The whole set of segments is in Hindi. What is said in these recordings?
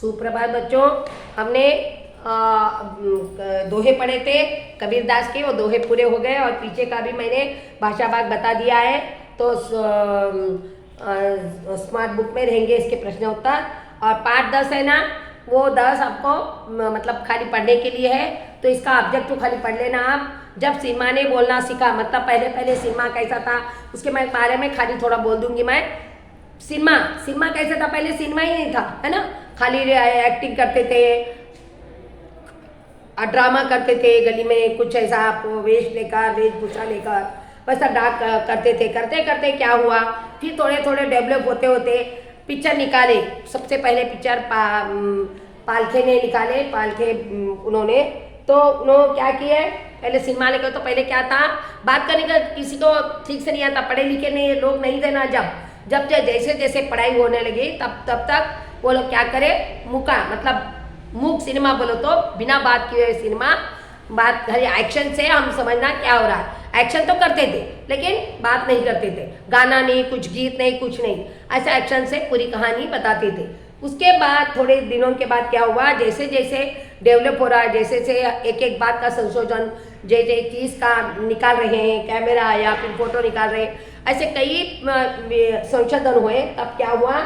सुप्रभात बच्चों। हमने दोहे पढ़े थे कबीरदास के, वो दोहे पूरे हो गए और पीछे का भी मैंने भाषा भाग बता दिया है। तो स्मार्ट बुक में रहेंगे इसके प्रश्न उत्तर। और पाठ 10 है ना, वो 10 आपको मतलब खाली पढ़ने के लिए है। तो इसका ऑब्जेक्ट तो खाली पढ़ लेना आप। जब सिन्हा ने बोलना सीखा, मतलब पहले पहले सिन्हा कैसा था उसके मैं बारे में खाली थोड़ा बोल दूंगी मैं। सिन्हा कैसा था, पहले सिन्हा ही नहीं था, है ना। खाली एक्टिंग करते थे, ड्रामा करते थे, गली में कुछ ऐसा वेशभूषा लेकर वैसा डाक करते थे। करते करते क्या हुआ, फिर थोड़े थोड़े डेवलप होते होते पिक्चर निकाले। सबसे पहले पिक्चर पालखे ने निकाले। पालखे उन्होंने क्या किए, पहले सिनेमा लेकर। तो पहले क्या था, बात करने का किसी को ठीक से नहीं आता, पढ़े लिखे नहीं लोग नहीं थे ना। जब जैसे जैसे पढ़ाई होने लगी तब तक वो लोग क्या करे, मुका मतलब मूक सिनेमा बोलो तो बिना बात किए हुए सिनेमा। बात खाली एक्शन से हम समझना क्या हो रहा है। एक्शन तो करते थे लेकिन बात नहीं करते थे, गाना नहीं, कुछ गीत नहीं, कुछ नहीं, ऐसा एक्शन से पूरी कहानी बताते थे। उसके बाद थोड़े दिनों के बाद क्या हुआ, जैसे जैसे डेवलप हो रहा है, जैसे जैसे एक एक बात का संशोधन, जैसे चीज़ का निकाल रहे हैं कैमरा या फिर फोटो निकाल रहे हैं, ऐसे कई संशोधन हुए। तब क्या हुआ,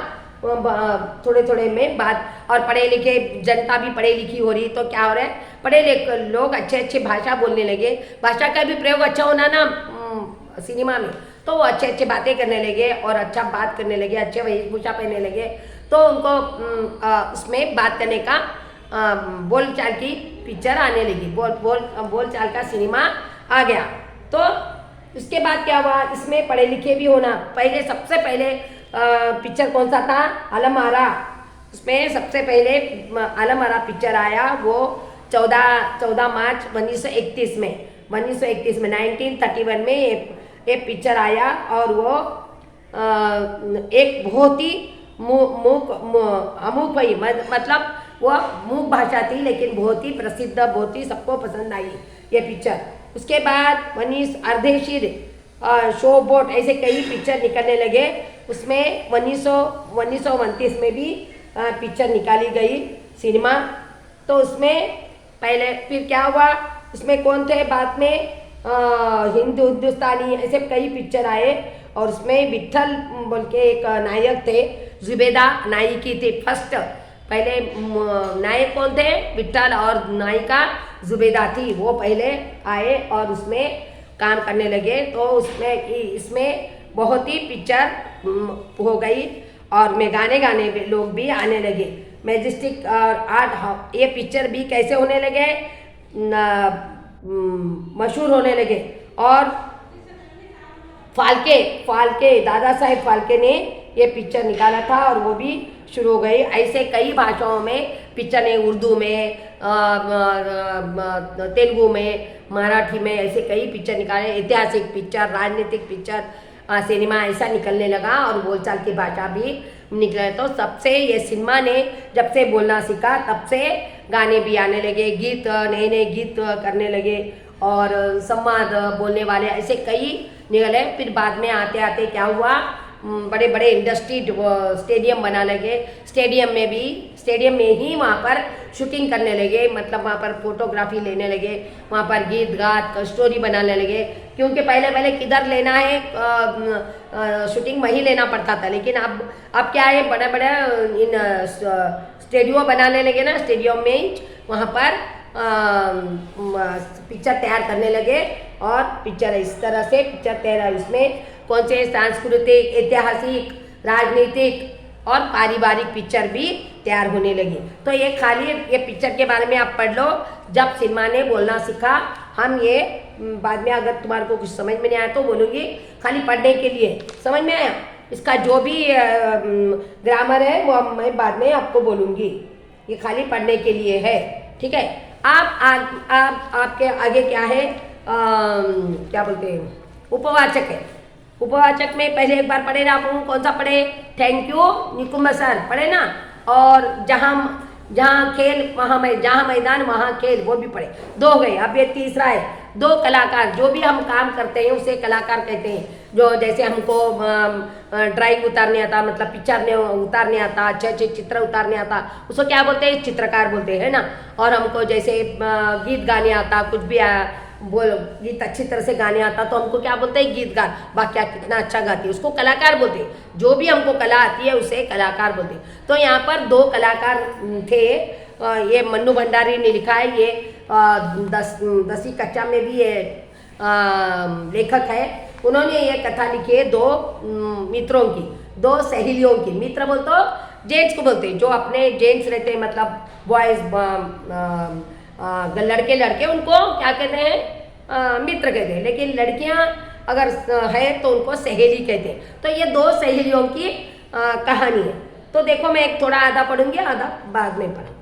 थोड़े थोड़े में बात। और पढ़े लिखे जनता भी पढ़ी लिखी हो रही, तो क्या हो रहा है, पढ़े लिखे लोग अच्छे अच्छे भाषा बोलने लगे। भाषा का भी प्रयोग अच्छा होना ना सिनेमा में, तो वो अच्छे अच्छे बातें करने लगे और अच्छा बात करने लगे, अच्छे वेशभूषा पहनने लगे। तो उनको उसमें बात करने का बोल चाल की पिक्चर आने लगी, बोल चाल का सिनेमा आ गया। तो उसके बाद क्या हुआ, इसमें पढ़े लिखे भी होना। पहले सबसे पहले पिक्चर कौन सा था, आलम आरा। उसमें सबसे पहले आलम आरा पिक्चर आया, वो 14 मार्च 1931 में 1931 में ये पिक्चर आया। और वो एक बहुत ही अमूक भाई, मतलब वो मूक भाषा थी लेकिन बहुत ही प्रसिद्ध, बहुत ही सबको पसंद आई ये पिक्चर। उसके बाद मनीष अर्धेशीर, शो बोट, ऐसे कई पिक्चर निकलने लगे। उसमें 1929 में भी पिक्चर निकाली गई सिनेमा। तो उसमें पहले फिर क्या हुआ, उसमें कौन थे बाद में हिंदुस्तानी, ऐसे कई पिक्चर आए। और उसमें विठल बोल के एक नायक थे, जुबेदा नायिकी थी फर्स्ट। पहले नायक कौन थे, विठल, और नायिका जुबेदा थी। वो पहले आए और उसमें काम करने लगे। तो इसमें बहुत ही पिक्चर हो गई और में गाने लोग भी आने लगे। मैजेस्टिक और आर्ट, ये पिक्चर भी कैसे होने लगे, मशहूर होने लगे। और फाल्के दादा साहेब फाल्के ने ये पिक्चर निकाला था और वो भी शुरू हो गई। ऐसे कई भाषाओं में पिक्चर ने, उर्दू में, तेलुगु में, मराठी में, ऐसे कई पिक्चर निकाले। ऐतिहासिक पिक्चर, राजनीतिक पिक्चर, सिनेमा ऐसा निकलने लगा और बोलचाल की भाषा भी निकले। तो सबसे ये सिनेमा ने जब से बोलना सीखा तब से गाने भी आने लगे, गीत, नए नए गीत करने लगे और संवाद बोलने वाले ऐसे कई निकले। फिर बाद में आते आते क्या हुआ, बड़े बड़े इंडस्ट्री स्टेडियम बना लगे। स्टेडियम में ही वहाँ पर शूटिंग करने लगे, मतलब वहाँ पर फोटोग्राफी लेने लगे, वहाँ पर गीत गात स्टोरी बनाने लगे। क्योंकि पहले किधर लेना है शूटिंग वहीं लेना पड़ता था, लेकिन अब क्या है, बड़े बड़े इन स्टेडियो बनाने लगे ना, स्टेडियम में ही वहाँ पर पिक्चर तैयार करने लगे। और पिक्चर इस तरह से पिक्चर तैयार, उसमें कौन से सांस्कृतिक, ऐतिहासिक, राजनीतिक और पारिवारिक पिक्चर भी तैयार होने लगी। तो ये खाली ये पिक्चर के बारे में आप पढ़ लो। जब सिनेमा ने बोलना सीखा, हम ये बाद में अगर तुम्हारे को कुछ समझ में नहीं आया तो बोलूँगी, खाली पढ़ने के लिए। समझ में आया, इसका जो भी ग्रामर है वो मैं बाद में आपको बोलूँगी, ये खाली पढ़ने के लिए है, ठीक है। आपके आगे क्या है, क्या बोलते हैं, उपवाचक है। उपवाचक में पहले एक बार पढ़े ना आप, कौन सा पढ़े, थैंक यू निकुम्ब सर पढ़े ना। और जहाँ खेल वहाँ जहाँ मैदान वहाँ खेल, वो भी पढ़े। 2 हो गए, अब ये तीसरा है दो कलाकार, जो भी हम काम करते हैं उसे कलाकार कहते हैं। जो जैसे हमको ड्राइंग उतारने आता, मतलब पिक्चर ने उतारने आता, अच्छे अच्छे चित्र उतारने आता, उसको क्या बोलते हैं? चित्रकार बोलते हैं ना। और हमको जैसे गीत गाने आता, कुछ भी बोल गीत अच्छी तरह से गाने आता तो हमको क्या बोलते हैं? गीतकार। वाक्या कितना अच्छा गाती है उसको कलाकार बोलते हैं। जो भी हमको कला आती है उसे कलाकार बोलते हैं। तो यहाँ पर दो कलाकार थे। ये मन्नू भंडारी ने लिखा है, ये 10वीं कक्षा में भी ये लेखक है। उन्होंने ये कथा लिखी है दो मित्रों की, दो सहेलियों की। मित्र बोल तो जेंट्स को बोलते हैं, जो अपने जेंट्स रहते हैं, मतलब बॉयज, लड़के लड़के उनको क्या कहते हैं? मित्र कहते हैं। लेकिन लड़कियां अगर है तो उनको सहेली कहते हैं। तो ये दो सहेलियों की कहानी है। तो देखो मैं एक थोड़ा आधा पढ़ूंगी, आधा बाद में पढ़ूंगी।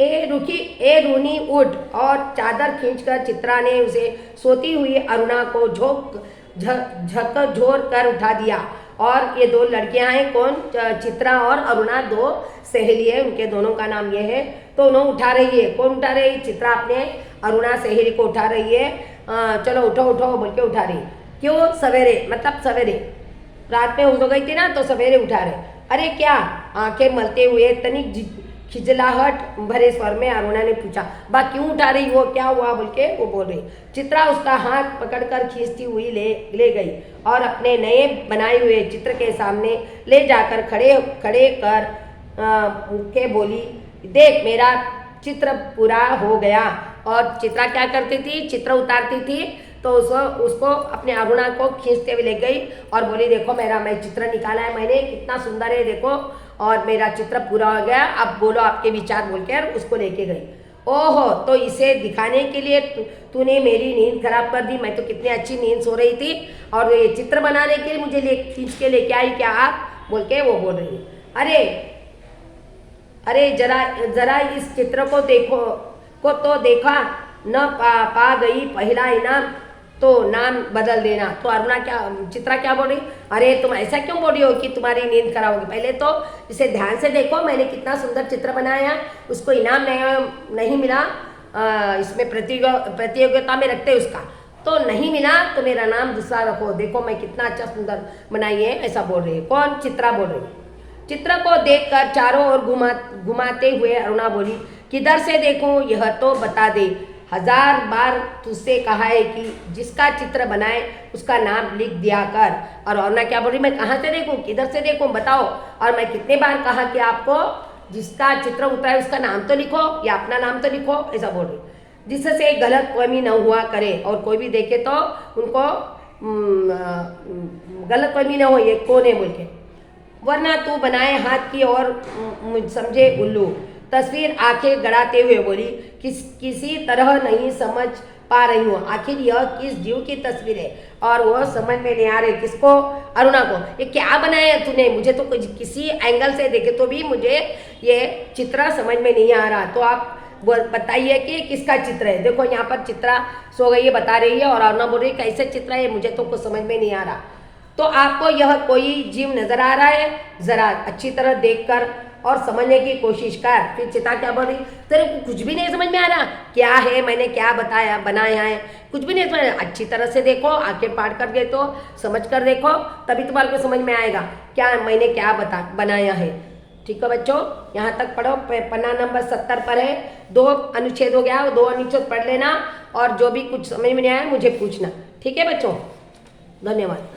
ए रूनी उठ, और चादर खींचकर चित्रा ने उसे सोती हुई अरुणा को झकझोर कर उठा दिया। और ये दो लड़कियां हैं, कौन? चित्रा और अरुणा, दो सहेली है, उनके दोनों का नाम ये है। तो उन्होंने उठा रही है, कौन उठा रही है? चित्रा अपने अरुणा सहेली को उठा रही है। चलो उठो उठो बोल के उठा रही। क्यों? सवेरे, मतलब सवेरे, रात में हो गई थी ना, तो सवेरे उठा रहे। अरे क्या? आंखें मलते हुए तनिक खिजलाहट भरे स्वर में अरुणा ने पूछा, बा क्यों उठा रही हो? क्या हुआ? बोल के वो बोल रही। चित्रा उसका हाथ पकड़कर खींचती हुई ले गई और अपने नए बनाए हुए चित्र के सामने ले जाकर खड़े कर के बोली, देख मेरा चित्र पूरा हो गया। और चित्रा क्या करती थी? चित्र उतारती थी। तो उसको अपने अरुणा को खींचते हुए ले गई और बोली, देखो मैं चित्र निकाला है मैंने, कितना सुंदर है देखो, और मेरा चित्र पूरा हो गया, अब बोलो आपके विचार, बोलकर उसको लेके गई। ओहो, तो इसे दिखाने के लिए तूने मेरी नींद खराब कर दी। मैं तो कितनी अच्छी नींद सो रही थी, और ये चित्र बनाने के लिए मुझे खींच के लेके आई क्या आप? बोल के वो बोल रही है। अरे जरा इस चित्र को देखो, को तो देखा न पा गई पहला इनाम, तो नाम बदल देना। तो अरुणा चित्रा क्या बोल रही? अरे तुम ऐसा क्यों बोल रही हो कि तुम्हारी नींद खराब होगी? पहले तो इसे ध्यान से देखो, मैंने कितना सुंदर चित्र बनाया, उसको इनाम नहीं मिला, इसमें प्रतियोगिता में रखते उसका, तो नहीं मिला, तो मेरा नाम दूसरा रखो, देखो मैं कितना अच्छा सुंदर बनाई है, ऐसा बोल रही है। कौन? चित्रा बोल रही है। चित्र को देखकर चारों ओर घुमाते हुए अरुणा बोली, किधर से देखूं? यह तो बता दे। 1000 बार तुझसे कहा है कि जिसका चित्र बनाए उसका नाम लिख दिया कर। और अरुणा क्या बोल रही? मैं कहाँ से देखूं? किधर से देखूं? बताओ। और मैं कितने बार कहा कि आपको जिसका चित्र उतारे उसका नाम तो लिखो, या अपना नाम तो लिखो, ऐसा बोल रही, जिससे गलत फहमी न हुआ करे और कोई भी देखे तो उनको गलत फहमी न हो ये कौन है बोल के, वरना तू बनाए हाथ की और समझे उल्लू। तस्वीर आंखें गड़ाते हुए बोली, किसी तरह नहीं समझ पा रही हूँ, आखिर यह किस जीव की तस्वीर है? और वो समझ में नहीं आ रही। किसको? अरुणा को। ये क्या बनाया तूने? मुझे तो किसी एंगल से देखे तो भी मुझे ये चित्र समझ में नहीं आ रहा। तो आप बताइए कि किसका चित्र है? देखो यहाँ पर चित्रा सो गई है, बता रही है, और अरुणा बोल रही है कैसे चित्र है, मुझे तो कुछ समझ में नहीं आ रहा। तो आपको यह कोई जीव नजर आ रहा है? जरा अच्छी तरह देखकर और समझने की कोशिश कर। फिर चिता क्या बोल रही? तेरे को कुछ भी नहीं समझ में आ रहा क्या है, मैंने क्या बताया बनाया है, कुछ भी नहीं समझ। अच्छी तरह से देखो, आंखें फाड़ कर गए तो समझ कर देखो, तभी तुम्हारे को समझ में आएगा क्या मैंने क्या बनाया है। ठीक है बच्चों, यहाँ तक पढ़ो। पन्ना नंबर 70 पर है, 2 अनुच्छेद हो गया, 2 अनुच्छेद पढ़ लेना, और जो भी कुछ समझ में नहीं आया मुझे पूछना। ठीक है बच्चों, धन्यवाद।